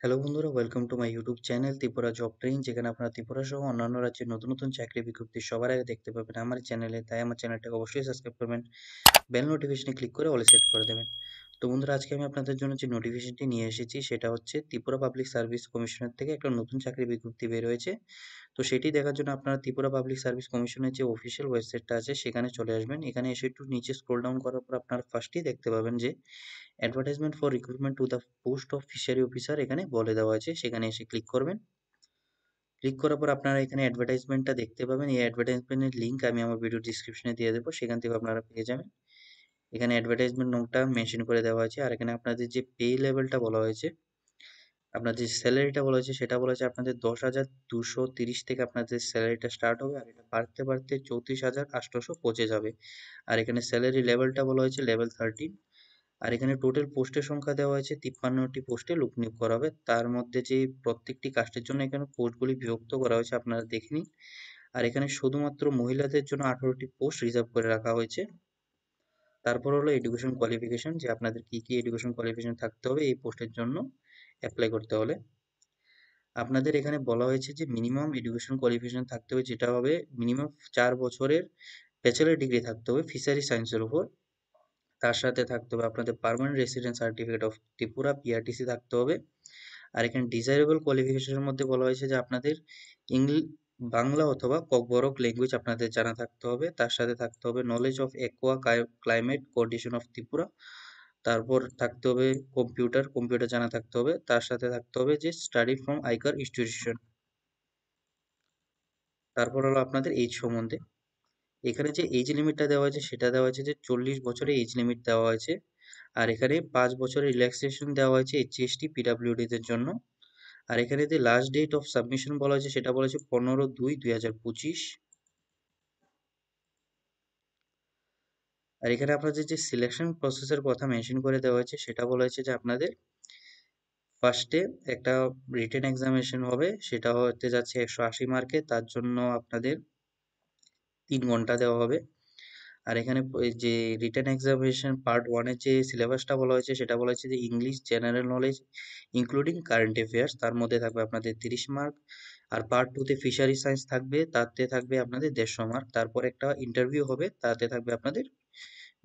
Hello বন্ধুরা, welcome to my YouTube channel Tripura job training, যেখানে আপনারা ত্রিপুরা সহ অন্যান্য রাজ্যের নতুন নতুন চাকরি বিজ্ঞপ্তি সবার আগে দেখতে পাবেন আমার চ্যানেলে। তাই আমার চ্যানেলটাকে অবশ্যই সাবস্ক্রাইব করবেন, বেল নোটিফিকেশনে ক্লিক করে অলে সেট করে দেবেন। তো বন্ধুরা, আজকে আমি আপনাদের জন্য যে নোটিফিকেশনটি নিয়ে এসেছি সেটা হচ্ছে ত্রিপুরা পাবলিক সার্ভিস কমিশনের থেকে একটা নতুন চাকরি বিজ্ঞপ্তি বের হয়েছে। তো সেটি দেখার জন্য আপনারা ত্রিপুরা পাবলিক সার্ভিস কমিশনের যে অফিসিয়াল ওয়েবসাইটটা আছে সেখানে চলে আসবেন। এখানে এসে একটু নিচে স্ক্রল ডাউন করার পর আপনারা ফার্স্টেই দেখতে পাবেন যে advertisement for recruitment to the post of fishery officer এখানে বলে দেওয়া আছে। সেখানে এসে ক্লিক করবেন। ক্লিক করার পর আপনারা এখানে অ্যাডভার্টাইজমেন্টটা দেখতে পাবেন। এই অ্যাডভার্টাইজমেন্টের লিঙ্ক আমি আমার ভিডিও ডিসক্রিপশনে দিয়ে দেবো, সেখান থেকে আপনারা পেয়ে যাবেন। এখানে অ্যাডভার্টাইজমেন্ট নোটটা মেনশন করে দেওয়া আছে। আর এখানে আপনাদের যে পে লেভেলটা বলা হয়েছে, আপনার যে স্যালারিটা বলা হয়েছে সেটা বলা হয়েছে আপনাদের 10,230 থেকে আপনাদের স্যালারিটা স্টার্ট হবে, আর এটা বাড়তে বাড়তে 34,800 পৌঁছে যাবে। আর এখানে স্যালারি লেভেলটা বলা হয়েছে লেভেল 13। আর এখানে টোটাল পোস্টের সংখ্যা দেওয়া হয়েছে 53টি পোস্টে লোক নিয়োগ করা হবে। তার মধ্যে যে প্রত্যেকটি কাস্টের জন্য এখানে পোস্টগুলি বিভক্ত করা হয়েছে, আপনারা দেখে নিন। আর এখানে শুধুমাত্র মহিলাদের জন্য 18টি পোস্ট রিজার্ভ করে রাখা হয়েছে। তারপর হলো এডুকেশন কোয়ালিফিকেশন, যে আপনাদের কি কি এডুকেশন কোয়ালিফিকেশন থাকতে হবে এই পোস্টের জন্য অ্যাপ্লাই করতে হলে। আপনাদের এখানে বলা হয়েছে যে মিনিমাম এডুকেশন কোয়ালিফিকেশন থাকতে হবে, যেটা হবে মিনিমাম 4 বছরের ব্যাচেলর ডিগ্রি থাকতে হবে ফিশারি সায়েন্সের উপর। তার সাথে থাকতে হবে আপনাদের permanent resident certificate of Tripura PRTC থাকতে হবে। আর এখানে ডিজায়ারেবল কোয়ালিফিকেশনের মধ্যে বলা হয়েছে যে আপনাদের বাংলা অথবা ককবরক ল্যাঙ্গুয়েজ আপনাদের জানা থাকতে হবে। তার সাথে থাকতে হবে knowledge of aqua climate condition of Tripura. তারপর থাকতে হবে কম্পিউটার জানা থাকতে হবে। তার সাথে থাকতে হবে যে স্টাডি ফ্রম আইকার ইনস্টিটিউশন। তারপর হলো আপনাদের এইজ সম্বন্ধে। এখানে যে এজ লিমিটটা দেওয়া হয়েছে সেটা দেওয়া হয়েছে যে 40 বছরের এজ লিমিট দেওয়া হয়েছে। আর এখানে 5 বছরের রিল্যাক্সেশন দেওয়া হয়েছে HST পিডাব্লিউডি দের জন্য। আর এখানে যে লাস্ট ডেট অফ সাবমিশন বলা হয়েছে সেটা বলা হয়েছে 15/2/2025। আর এখানে আপনাদের যে সিলেকশন প্রসেসের কথা মেনশন করে দেওয়া হয়েছে সেটা বলা হয়েছে যে আপনাদের ফার্স্টে একটা রিটেন এক্সামিনেশন হবে, সেটা হতে যাচ্ছে 180 মার্কে। তার জন্য আপনাদের 3 ঘন্টা দেওয়া হবে। আর এখানে এই যে রিটেন এক্সামিনেশন পার্ট 1 এর যে সিলেবাসটা বলা হয়েছে সেটা বলা হয়েছে যে English general knowledge including current affairs, তার মধ্যে থাকবে আপনাদের 30 মার্ক। আর পার্ট 2 তে ফিশারি সায়েন্স থাকবে, তাতে থাকবে আপনাদের 150 মার্ক। তারপর একটা ইন্টারভিউ হবে, তাতে থাকবে আপনাদের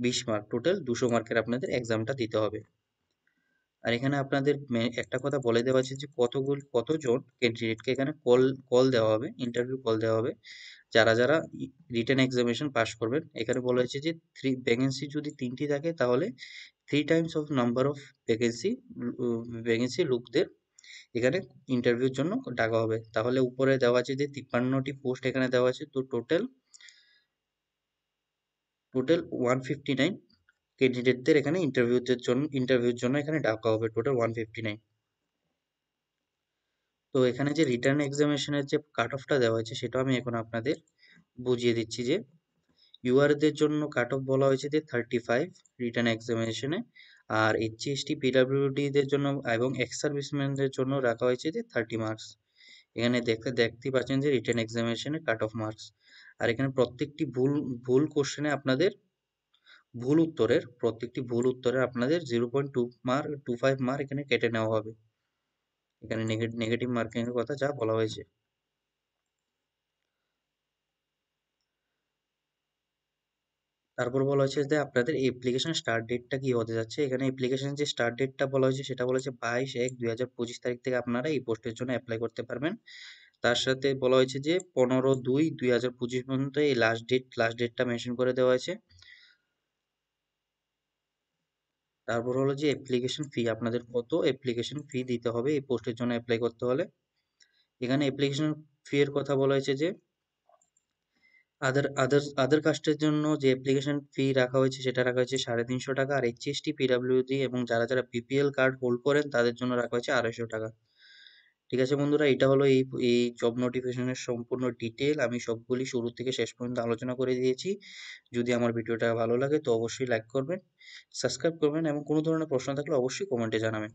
20 মার্ক। টোটাল 200 মার্কের আপনাদের এক্সামটা দিতে হবে। আর এখানে আপনাদের একটা কথা বলে দেওয়া আছে যে কতজন ক্যান্ডিডেটকে এখানে কল কল দেওয়া হবে, ইন্টারভিউ কল দেওয়া হবে, যারা যারা রিটেন এক্সামিনেশন পাস করবেন। এখানে বলা হয়েছে যে ভ্যাকেন্সি যদি 3টি থাকে তাহলে 3 Times of number of vacancy vacancy লোকদের এখানে ইন্টারভিউর জন্য ডাকা হবে। তাহলে উপরে দেওয়া আছে যে 53টি পোস্ট এখানে দেওয়া আছে। তো টোটাল 159 ক্যান্ডিডেটদের এখানে ইন্টারভিউর জন্য এখানে ডাকা হবে, টোটাল 159। তো এখানে যে রিটার্ন এক্সামিনেশনের যে কাট অফটা দেওয়া হয়েছে সেটা আমি এখন আপনাদের বুঝিয়ে দিচ্ছি। যে ইউআরদের জন্য কাট অফ বলা হয়েছে যে 35 রিটার্ন এক্সামিনেশনে। আর HST পিডাব্লিউডি দের জন্য এবং এক্স সার্ভিসম্যানদের জন্য রাখা হয়েছে যে 30 মার্কস। এখানে দেখতেই পাচ্ছেন যে রিটার্ন এক্সামিনেশনে কাট অফ মার্কস। আর এখানে প্রত্যেকটি ভুল ভুল কোশ্চেনে আপনাদের প্রত্যেকটি ভুল উত্তরে আপনাদের 0.25 মার্ক এখানে কেটে নেওয়া হবে। এখানে নেগেটিভ মার্কিং এর কথা যা বলা হয়েছে। তারপর বলা হয়েছে যে আপনাদের অ্যাপ্লিকেশন স্টার্ট ডেটটা কি হতে যাচ্ছে। এখানে অ্যাপ্লিকেশন যে স্টার্ট ডেটটা বলা হয়েছে সেটা বলা হয়েছে 22/1/2025 তারিখ থেকে আপনারা এই পোস্টের জন্য অ্যাপ্লাই করতে পারবেন। তার সাথে বলা হয়েছে যে 15/2/2025 পর্যন্ত এই লাস্ট ডেটটা মেনশন করে দেওয়া হয়েছে। তারপর হলো যে অ্যাপ্লিকেশন ফি, আপনাদের কত অ্যাপ্লিকেশন ফি দিতে হবে এই পোস্টের জন্য অ্যাপ্লাই করতে হলে। এখানে অ্যাপ্লিকেশন ফি এর কথা বলা হয়েছে যে আদার কাস্টের জন্য যে অ্যাপ্লিকেশন ফি রাখা হয়েছে সেটা রাখা হয়েছে 350 টাকা। আর HST পিডাব্লিউডি এবং যারা যারা BPL কার্ড হোল্ড করেন তাদের জন্য রাখা হয়েছে 250 টাকা। ঠিক আছে বন্ধুরা, এটা হলো এই জব নোটিফিকেশনের সম্পূর্ণ ডিটেল। আমি সবগুলি শুরু থেকে শেষ পর্যন্ত আলোচনা করে দিয়েছি। যদি আমার ভিডিওটা ভালো লাগে তো অবশ্যই লাইক করবেন, সাবস্ক্রাইব করবেন এবং কোনো ধরনের প্রশ্ন থাকলে অবশ্যই কমেন্টে জানাবেন।